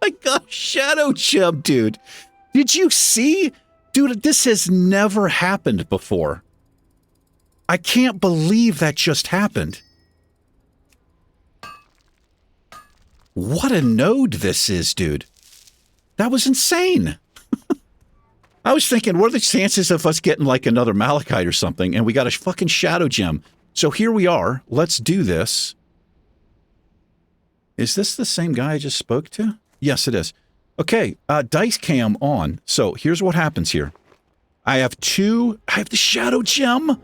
I got Shadow Gem, dude. Did you see? Dude, this has never happened before. I can't believe that just happened. What a node this is, dude. That was insane. I was thinking, what are the chances of us getting like another Malachite or something? And we got a fucking Shadow Gem. So here we are. Let's do this. Is this the same guy I just spoke to? Yes, it is. Okay, dice cam on. So here's what happens here. I have the Shadow Gem.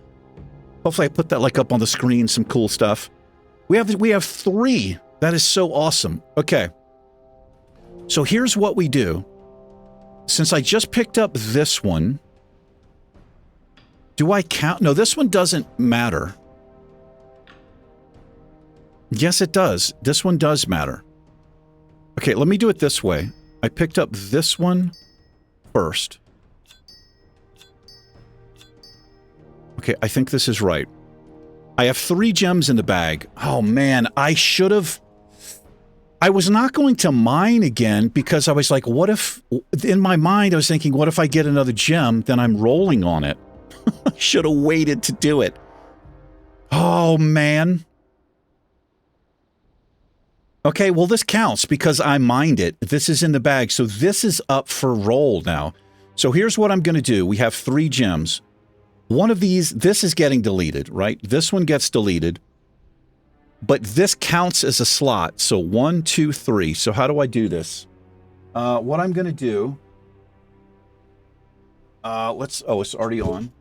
Hopefully I put that like up on the screen, some cool stuff. We have 3. That is so awesome. Okay. So here's what we do. Since I just picked up this one, do I count? No, this one doesn't matter. Yes, it does. This one does matter. Okay, let me do it this way. I picked up this one first. Okay, I think this is right. I have 3 gems in the bag. Oh, man, I should have... I was not going to mine again because I was like, what if... In my mind, I was thinking, what if I get another gem, then I'm rolling on it. I should have waited to do it. Oh, man. Okay, well, this counts because I mined it. This is in the bag, so this is up for roll now. So here's what I'm going to do. We have 3 gems. One of these, this is getting deleted, right? This one gets deleted. But this counts as a slot. So 1, 2, 3. So how do I do this? What I'm going to do... Oh, it's already on.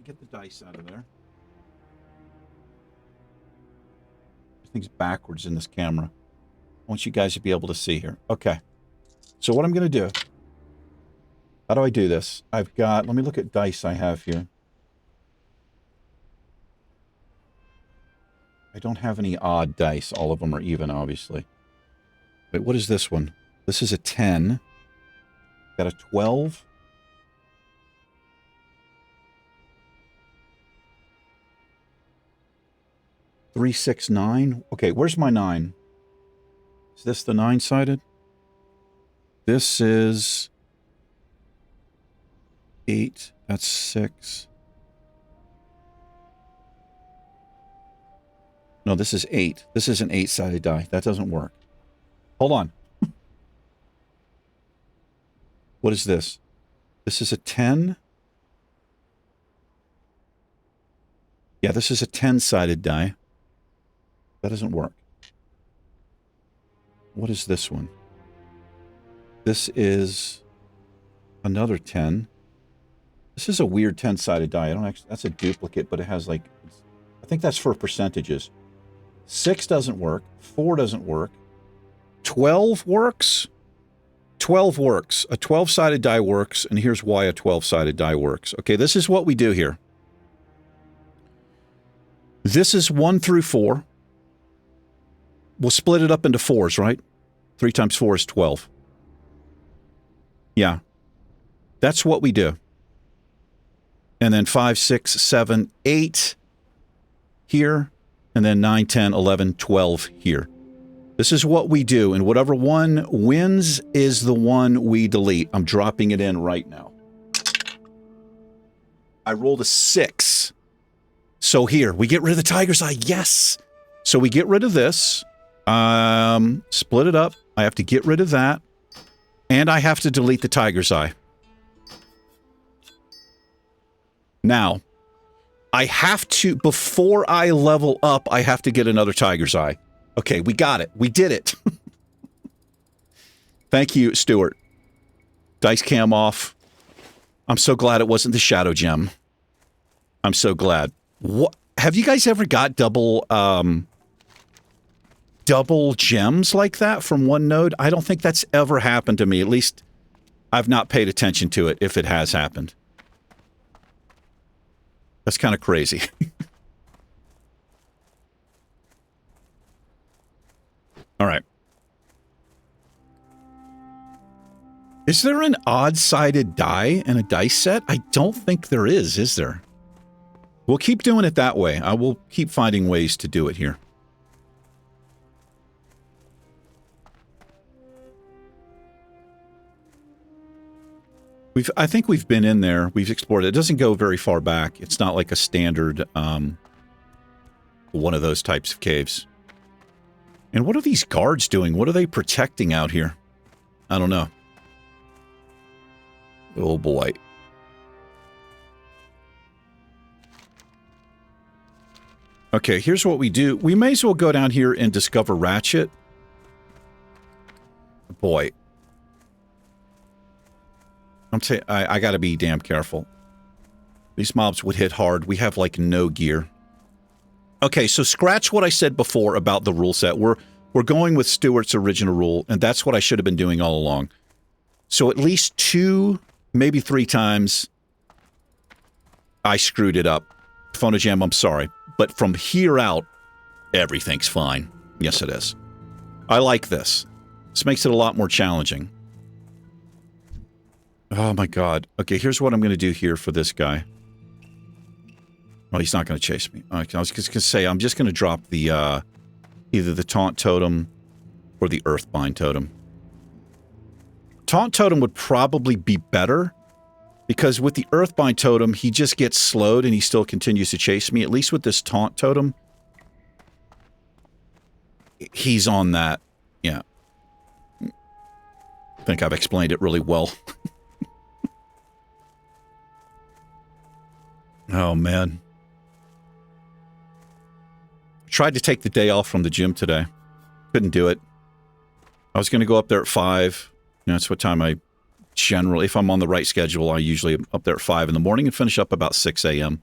Get the dice out of there. Everything's backwards in this camera. I want you guys to be able to see here. Okay. So what I'm going to do... How do I do this? I've got... Let me look at dice I have here. I don't have any odd dice. All of them are even, obviously. Wait, what is this one? This is a 10. Got a 12. Three, 6, 9. Okay, where's my 9? Is this the 9-sided? This is 8. That's 6. No, this is 8. This is an 8-sided die. That doesn't work. Hold on. What is this? This is a 10. Yeah, this is a 10-sided die. That doesn't work. What is this one? This is another 10. This is a weird 10-sided die. I don't actually... That's a duplicate, but it has like... I think that's for percentages. 6 doesn't work. 4 doesn't work. 12 works? 12 works. A 12-sided die works, and here's why a 12-sided die works. Okay, this is what we do here. This is 1 through 4. We'll split it up into 4s, right? 3 times 4 is 12. Yeah. That's what we do. And then 5, 6, 7, 8 here. And then 9, 10, 11, 12 here. This is what we do. And whatever one wins is the one we delete. I'm dropping it in right now. I rolled a 6. So here, we get rid of the tiger's eye. Yes. So we get rid of this. Split it up. I have to get rid of that. And I have to delete the tiger's eye. Now, I have to, before I level up, I have to get another tiger's eye. Okay, we got it. We did it. Thank you, Stuart. Dice cam off. I'm so glad it wasn't the shadow gem. I'm so glad. What, have you guys ever got double gems like that from one node? I don't think that's ever happened to me. At least I've not paid attention to it if it has happened. That's kind of crazy. All right. Is there an odd-sided die in a dice set? I don't think there is there? We'll keep doing it that way. I will keep finding ways to do it here. I think we've been in there. We've explored it. It doesn't go very far back. It's not like a standard one of those types of caves. And what are these guards doing? What are they protecting out here? I don't know. Oh boy. Okay, here's what we do. We may as well go down here and discover Ratchet. Boy. I gotta be damn careful. These mobs would hit hard. We have like no gear. Okay, so scratch what I said before about the rule set. We're going with Stuart's original rule, and that's what I should have been doing all along. So at least 2, maybe 3 times, I screwed it up. Phonojam, I'm sorry. But from here out, everything's fine. Yes, it is. I like this. This makes it a lot more challenging. Oh my god. Okay, here's what I'm going to do here for this guy. Well, he's not going to chase me. I was just going to say, I'm just going to drop the, either the Taunt Totem or the Earthbind Totem. Taunt Totem would probably be better, because with the Earthbind Totem, he just gets slowed and he still continues to chase me. At least with this Taunt Totem, he's on that. Yeah. I think I've explained it really well. Oh, man. Tried to take the day off from the gym today. Couldn't do it. I was going to go up there at 5. You know, that's what time I generally, if I'm on the right schedule, I usually am up there at 5 in the morning and finish up about 6 a.m.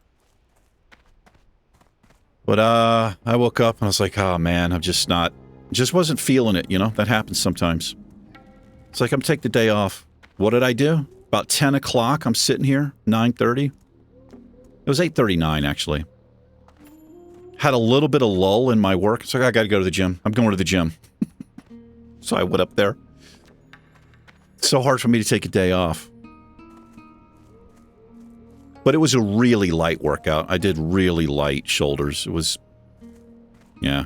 But I woke up and I was like, oh man, I'm just not, just wasn't feeling it, you know? That happens sometimes. It's like, I'm taking the day off. What did I do? About 10 o'clock, I'm sitting here, 9:30. It was 8:39, actually. Had a little bit of lull in my work. It's like, I gotta go to the gym. I'm going to the gym. So I went up there. It's so hard for me to take a day off. But it was a really light workout. I did really light shoulders. It was, yeah,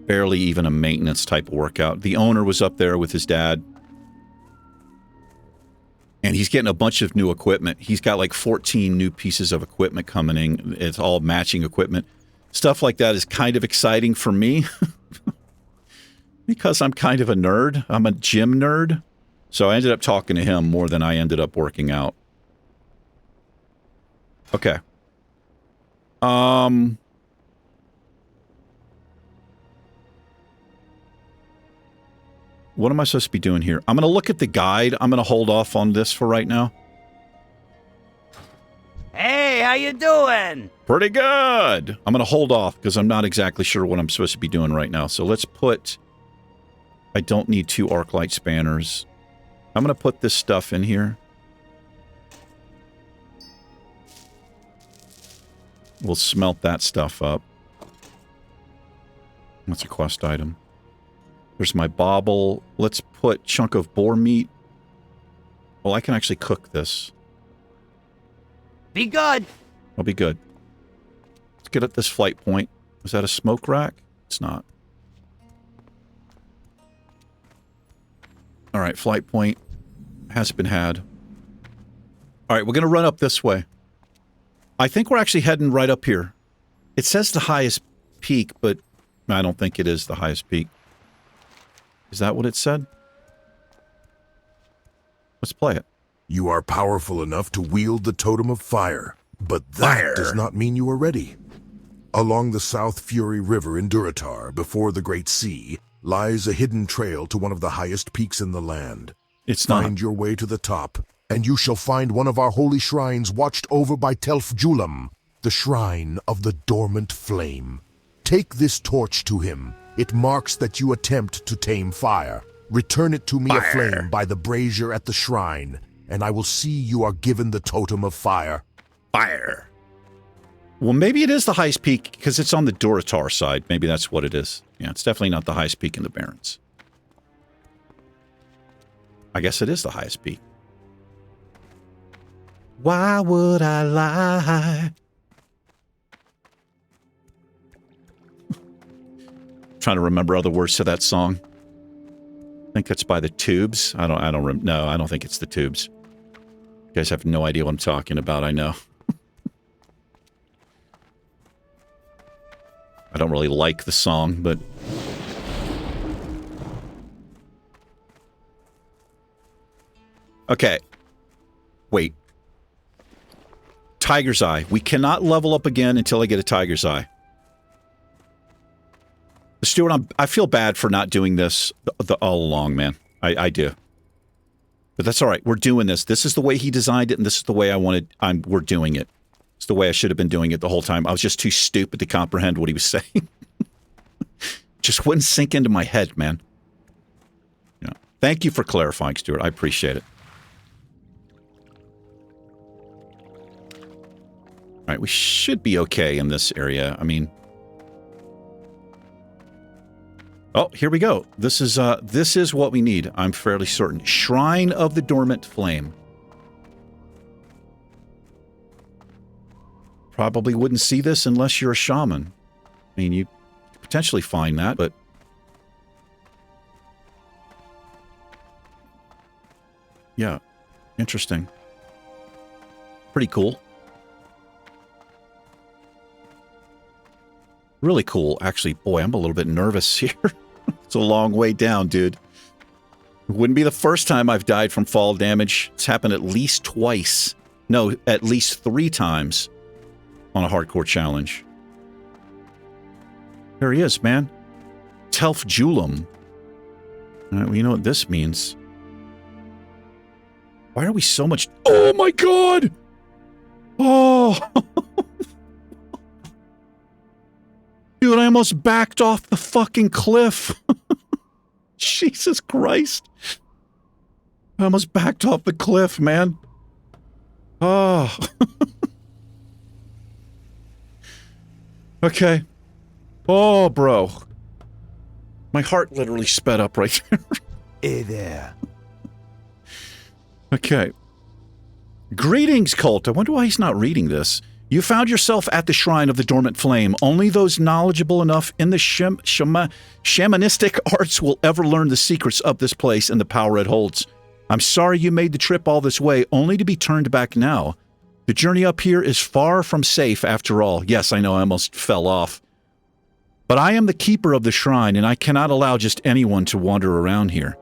barely even a maintenance type of workout. The owner was up there with his dad. And he's getting a bunch of new equipment. He's got like 14 new pieces of equipment coming in. It's all matching equipment. Stuff like that is kind of exciting for me. Because I'm kind of a nerd. I'm a gym nerd. So I ended up talking to him more than I ended up working out. Okay. What am I supposed to be doing here? I'm going to look at the guide. I'm going to hold off on this for right now. Hey, how you doing? Pretty good. I'm going to hold off because I'm not exactly sure what I'm supposed to be doing right now. So let's put... I don't need 2 arc light spanners. I'm going to put this stuff in here. We'll smelt that stuff up. That's a quest item. There's my bauble. Let's put chunk of boar meat. Well, I can actually cook this. Be good. I'll be good. Let's get at this flight point. Is that a smoke rack? It's not. All right, flight point has been had. All right, we're going to run up this way. I think we're actually heading right up here. It says the highest peak, but I don't think it is the highest peak. Is that what it said? Let's play it. You are powerful enough to wield the totem of fire, but that does not mean you are ready. Along the South Fury River in Durotar, before the Great Sea, lies a hidden trail to one of the highest peaks in the land. It's not. Find your way to the top, and you shall find one of our holy shrines watched over by Telf-Julam, the shrine of the dormant flame. Take this torch to him. It marks that you attempt to tame fire. Return it to me aflame by the brazier at the shrine, and I will see you are given the totem of fire. Fire. Well, maybe it is the highest peak because it's on the Durotar side. Maybe that's what it is. Yeah, it's definitely not the highest peak in the Barrens. I guess it is the highest peak. Why would I lie? Trying to remember other words to that song. I think that's by the Tubes. I don't think it's the Tubes. You guys have no idea what I'm talking about, I know. I don't really like the song, but... Okay. Wait. Tiger's Eye. We cannot level up again until I get a Tiger's Eye. Stuart, I feel bad for not doing this all along, man. I do. But that's all right. We're doing this. This is the way he designed it, and this is the way I wanted. We're doing it. It's the way I should have been doing it the whole time. I was just too stupid to comprehend what he was saying. Just wouldn't sink into my head, man. Yeah. Thank you for clarifying, Stuart. I appreciate it. All right, we should be okay in this area. I mean... Oh, here we go. This is what we need. I'm fairly certain. Shrine of the Dormant Flame. Probably wouldn't see this unless you're a shaman. I mean, you potentially find that, but... Yeah. Interesting. Pretty cool. Really cool. Actually, boy, I'm a little bit nervous here. It's a long way down, dude. It wouldn't be the first time I've died from fall damage. It's happened at least twice. No, at least 3 times on a hardcore challenge. There he is, man. Telf-Julam. Well, you know what this means. Why are we so much... Oh, my God! Oh! Dude, I almost backed off the fucking cliff. Jesus Christ. I almost backed off the cliff, man. Oh. Okay. Oh, bro. My heart literally sped up right there. Hey there. Okay. Greetings, cult. I wonder why he's not reading this. You found yourself at the Shrine of the Dormant Flame. Only those knowledgeable enough in the shamanistic arts will ever learn the secrets of this place and the power it holds. I'm sorry you made the trip all this way, only to be turned back now. The journey up here is far from safe after all. Yes, I know, I almost fell off. But I am the keeper of the shrine, and I cannot allow just anyone to wander around here.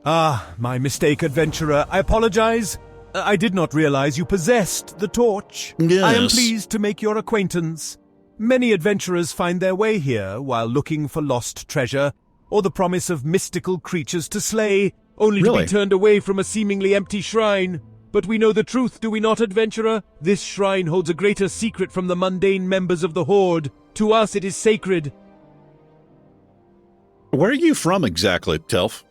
Ah, my mistake, adventurer. I apologize. I did not realize you possessed the torch. Yes. I am pleased to make your acquaintance. Many adventurers find their way here while looking for lost treasure or the promise of mystical creatures to slay, only to be turned away from a seemingly empty shrine. But we know the truth, do we not, adventurer? This shrine holds a greater secret from the mundane members of the Horde. To us it is sacred. Where are you from exactly, Telf?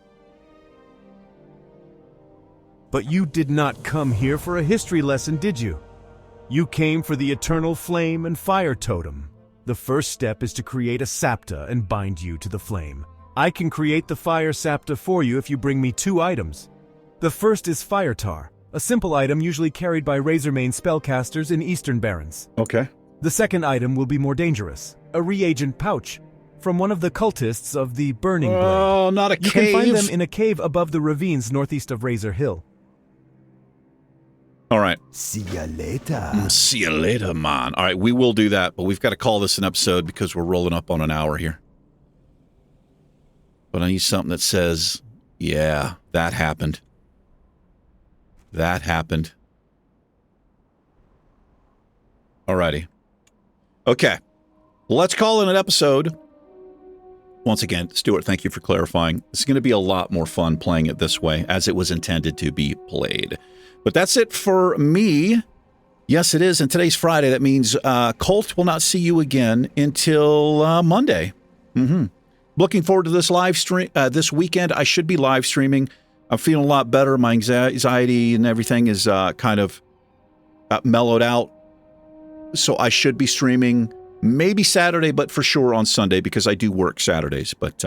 But you did not come here for a history lesson, did you? You came for the eternal flame and fire totem. The first step is to create a sapta and bind you to the flame. I can create the fire sapta for you if you bring me 2 items. The first is fire tar, a simple item usually carried by Razormane spellcasters in Eastern Barrens. Okay. The second item will be more dangerous, a reagent pouch, from one of the cultists of the Burning Blade. Oh, not a cave. You can find them in a cave above the ravines northeast of Razor Hill. All right. See ya later. See you later, man. All right, we will do that, but we've got to call this an episode because we're rolling up on an hour here. But I need something that says, yeah, that happened. That happened. Alrighty. Okay. Let's call it an episode. Once again, Stuart, thank you for clarifying. It's going to be a lot more fun playing it this way, as it was intended to be played. But that's it for me. Yes, it is. And today's Friday. That means Colt will not see you again until Monday. Looking forward to this live stream this weekend. I should be live streaming. I'm feeling a lot better. My anxiety and everything is kind of mellowed out. So I should be streaming maybe Saturday, but for sure on Sunday because I do work Saturdays. But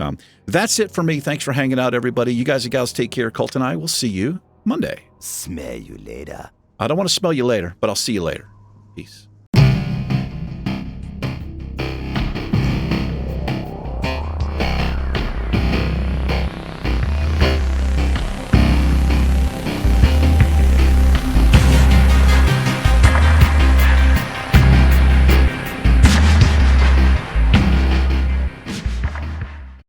that's it for me. Thanks for hanging out, everybody. You guys and gals take care. Colt and I will see you Monday. Smell you later. I don't want to smell you later, but I'll see you later. Peace.